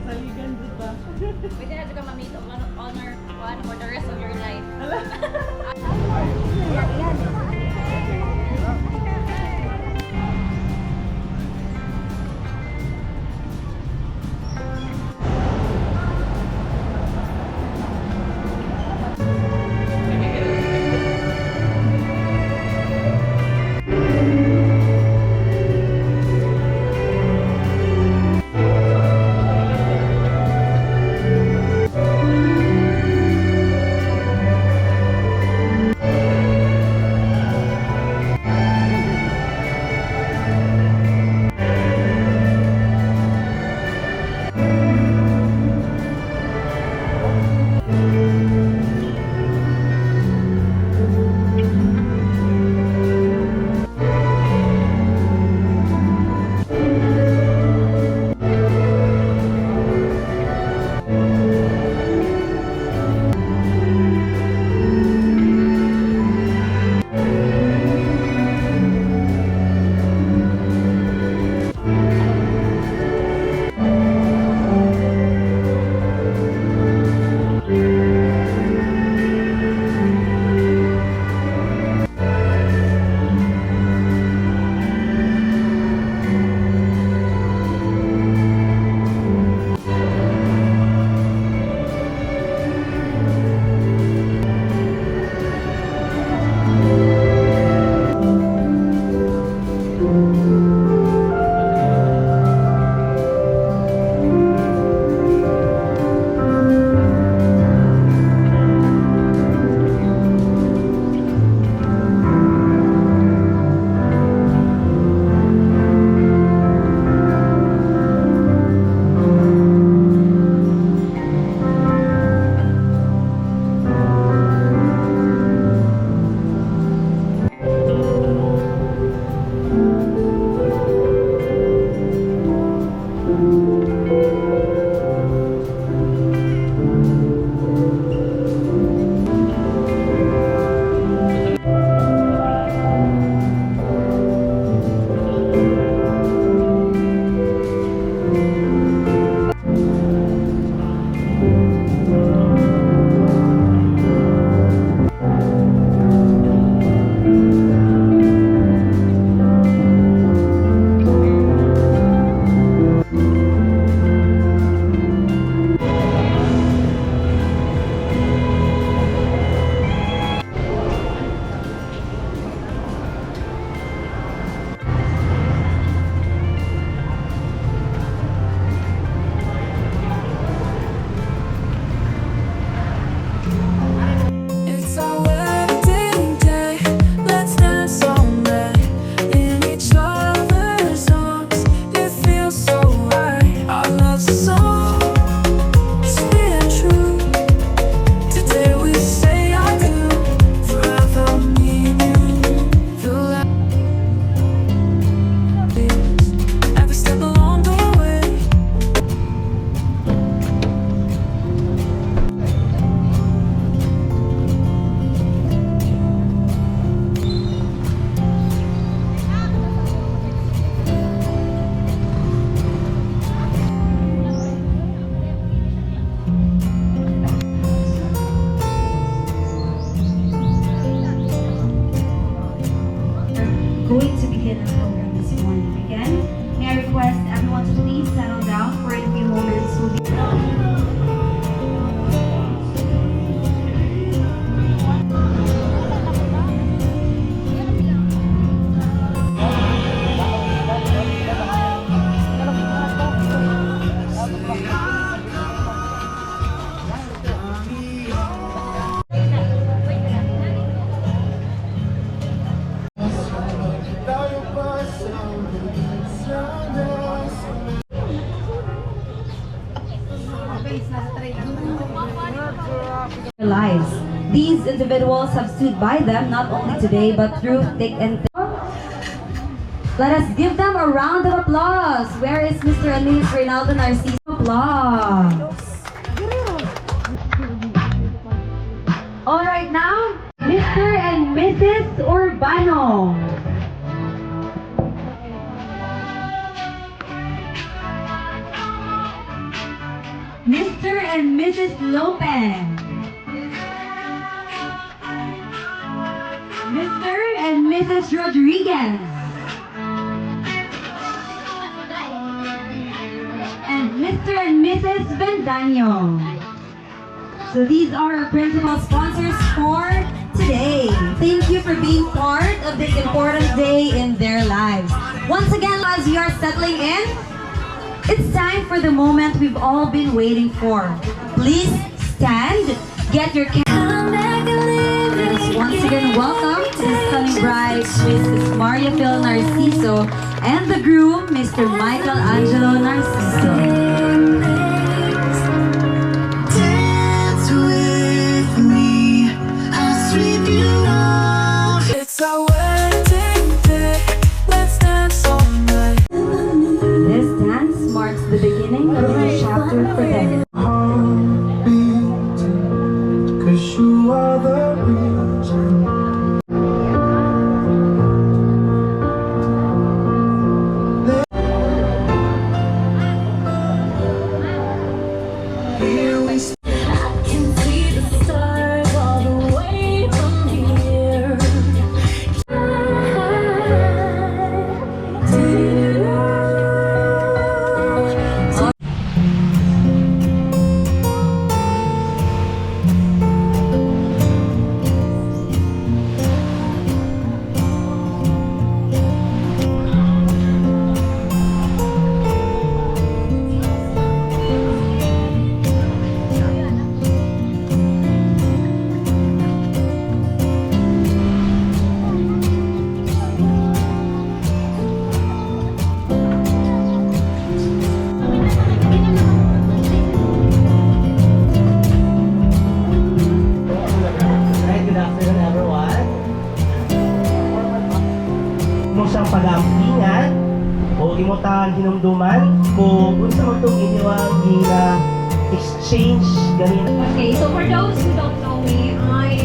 Saligan, di ba? Pwede na ka mamit honor one for the rest of your life. It's our wedding day. Let's dance all night in each other's arms. It feels so right. Our love's a song, sweet and true. Today we say I do. Forever me and you. Feel like every step along the way. Going to begin our program this morning. Again, may I request everyone to please settle down for a few moments. We'll be their lives. These individuals have stood by them not only today but through thick and thin. Let us give them a round of applause. Where is Mr. and Mrs. Reynaldo Narciso? Applause. All right now, Mr. and Mrs. Urbano. Mr. and Mrs. Lopez. Mr. and Mrs. Rodriguez. And Mr. and Mrs. Bendaño. So these are our principal sponsors for today. Thank you for being part of this important day in their lives. Once again, as you are settling in, it's time for the moment we've all been waiting for. Please stand, get your cameras. Once again, welcome to the stunning bride, Mrs. Maria Fil Narciso, and the groom, Mr. Michelangelo Narciso. Dance with me, I'll sweep you off. It's our wedding day, let's dance all night. This dance marks the beginning of a new chapter for them. Cause you are the reason. Here we stand. I can see the stars all the way from here. Good afternoon, everyone. Mo siyang pag-ampingan o imutan hinumduman kung unsa man itong iniwang exchange ganina. Okay, so for those who don't know me, I